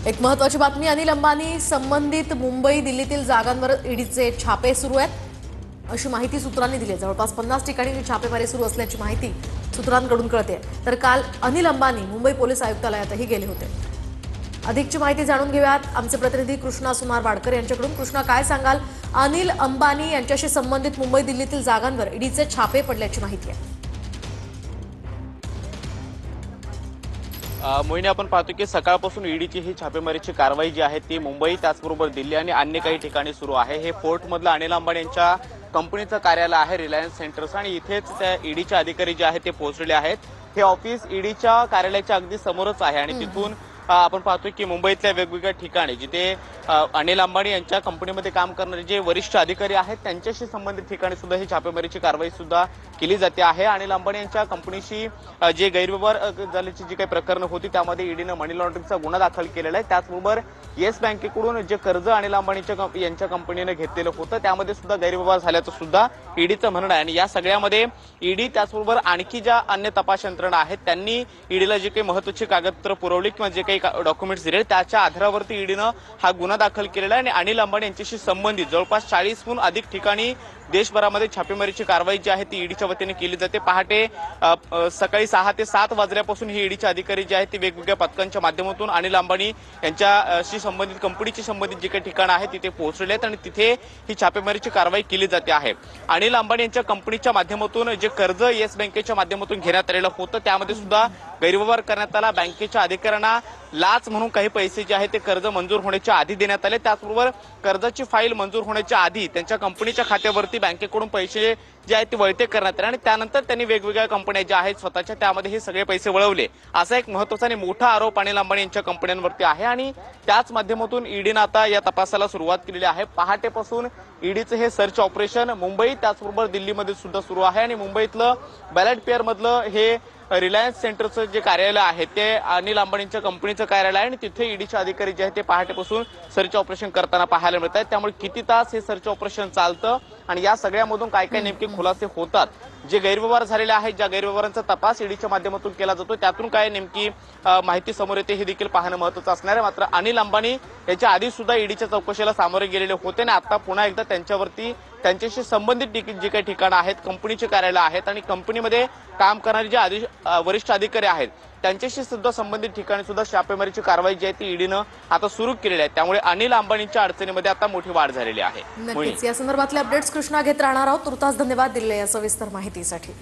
एक महत्त्वाची बातमी, अनिल अंबानी संबंधित मुंबई दिल्लीतील जागांवर ईडीचे छापे सुरू आहेत अशी माहिती सूत्रांनी दिली आहे। जवळपास 50 ठिकाणी छापेमारी सुरू असल्याची माहिती सूत्रांकडून कळते। तर काल अनिल अंबानी मुंबई पोलीस आयुक्तालयातही गेले होते। अधिकची माहिती जाणून घेऊयात आमचे प्रतिनिधी कृष्णा सुमार वाडकर यांच्याकडून। कृष्णा, काय सांगाल? अनिल अंबानी यांच्याशी संबंधित मुंबई दिल्लीतील जागांवर ईडीचे छापे पडल्याची माहिती आहे। मोहिनी, आपण पाहतो की सकाळपासून ईडीची ही छापेमारीची कारवाई जी आहे ती मुंबई त्याचबरोबर दिल्ली आणि अन्य काही ठिकाणी सुरू आहे। हे फोर्टमधलं अनिल अंबानी यांच्या कंपनीचं कार्यालय आहे रिलायन्स सेंटर्स, आणि इथेच त्या ईडीचे अधिकारी जे आहेत ते पोहोचलेले आहेत। हे ऑफिस ईडीच्या कार्यालयाच्या अगदी समोरच आहे आणि तिथून आपण पाहतोय की मुंबईतल्या वेगवेगळ्या ठिकाणी जिथे अनिल अंबानी यांच्या कंपनीमध्ये काम करणारे जे वरिष्ठ अधिकारी आहेत त्यांच्याशी संबंधित ठिकाणी सुद्धा ही छापेमारीची कारवाई सुद्धा केली जाते आहे। अनिल अंबानी यांच्या कंपनीशी जे गैरव्यवहार झाल्याची जी काही प्रकरणं होती त्यामध्ये ईडीनं मनी लॉन्ड्रिंगचा गुन्हा दाखल केलेला आहे। त्याचबरोबर येस बँकेकडून जे कर्ज अनिल अंबानीच्या यांच्या कंपनीने घेतलेलं होतं त्यामध्ये सुद्धा गैरव्यवहार झाल्याचं सुद्धा ईडीचं म्हणणं आहे। आणि या सगळ्यामध्ये ईडी त्याचबरोबर आणखी ज्या अन्य तपास यंत्रणा आहेत त्यांनी ईडीला जे काही महत्त्वाची कागदपत्र पुरवली किंवा जे काही डॉक्युमेंट्स दिले त्याच्या आधारावरती ईडीनं हा गुन्हा दाखल केलेला आहे। आणि अनिल अंबानी यांच्याशी संबंधित जवळपास 40हून अधिक ठिकाणी देशभरामध्ये छापेमारीची कारवाई जी आहे ती ईडीच्या वतीने केली जाते। पहाटे सकाळी 6 ते 7 वाजल्यापासून ही ईडीचे अधिकारी जे आहेत ते वेगवेगळ्या पथकांच्या माध्यमातून अनिल अंबानी यांच्याशी संबंधित कंपनीशी संबंधित जे काही ठिकाणं आहेत तिथे पोहोचलेले आहेत आणि तिथे ही छापेमारीची कारवाई केली जाते आहे। अनिल अंबानी यांच्या कंपनीच्या माध्यमातून जे कर्ज येस बँकेच्या माध्यमातून घेण्यात आलेलं होतं त्यामध्ये सुद्धा गैरव्यवहार करण्यात आला। बँकेच्या अधिकाऱ्यांना लाच म्हणून काही पैसे जे आहेत ते कर्ज मंजूर होण्याच्या आधी देण्यात आले। त्याचबरोबर कर्जाची फाईल मंजूर होण्याच्या आधी त्यांच्या कंपनीच्या खात्यावरती बँकेकडून पैसे जे आहेत ते वळते करण्यात आले आणि त्यानंतर त्यांनी वेगवेगळ्या कंपन्या ज्या आहेत स्वतःच्या त्यामध्ये हे सगळे पैसे वळवले, असा एक महत्त्वाचा आणि मोठा आरोप अनिल अंबानी यांच्या कंपन्यांवरती आहे। आणि त्याच माध्यमातून ईडीनं आता या तपासाला सुरुवात केलेली आहे। पहाटेपासून ईडीचं हे सर्च ऑपरेशन मुंबई त्याचबरोबर दिल्लीमध्ये सुद्धा सुरू आहे आणि मुंबईतलं बॅलेट पेअर मधलं हे रिलायन्स सेंटरचं जे कार्यालय आहे ते अनिल अंबानींच्या कंपनीचं कार्यालय आहे आणि तिथे ईडीचे अधिकारी जे आहेत ते पहाटेपासून सर्च ऑपरेशन करताना पाहायला मिळत आहेत। त्यामुळे किती तास हे सर्च ऑपरेशन चालतं आणि या सगळ्यामधून काय काय नेमके खुलासे होतात, जे गैरव्यवहार झालेले आहेत ज्या गैरव्यवहारांचा तपास ईडीच्या माध्यमातून केला जातो त्यातून काय नेमकी माहिती समोर येते हे देखील पाहणं महत्त्वाचं असणार आहे। मात्र अनिल अंबानी याच्या आधी सुद्धा ईडीच्या चौकशीला सामोरे गेलेले होते आणि आता पुन्हा एकदा त्यांच्यावरती त्यांच्याशी संबंधित जी काही ठिकाणं आहेत कंपनीचे कार्यालय आहेत आणि कंपनीमध्ये काम करणारे जे वरिष्ठ अधिकारी आहेत त्यांच्याशी सुद्धा संबंधित ठिकाणी सुद्धा छापेमारीची कारवाई जी आहे ती ईडीनं आता सुरू केलेली आहे। त्यामुळे अनिल अंबानींच्या अडचणीमध्ये आता मोठी वाढ झालेली आहे। नक्कीच या संदर्भातले अपडेट्स कृष्णा घेत राहणार आहोत। तुर्तास धन्यवाद दिलेल्या या सविस्तर माहितीसाठी।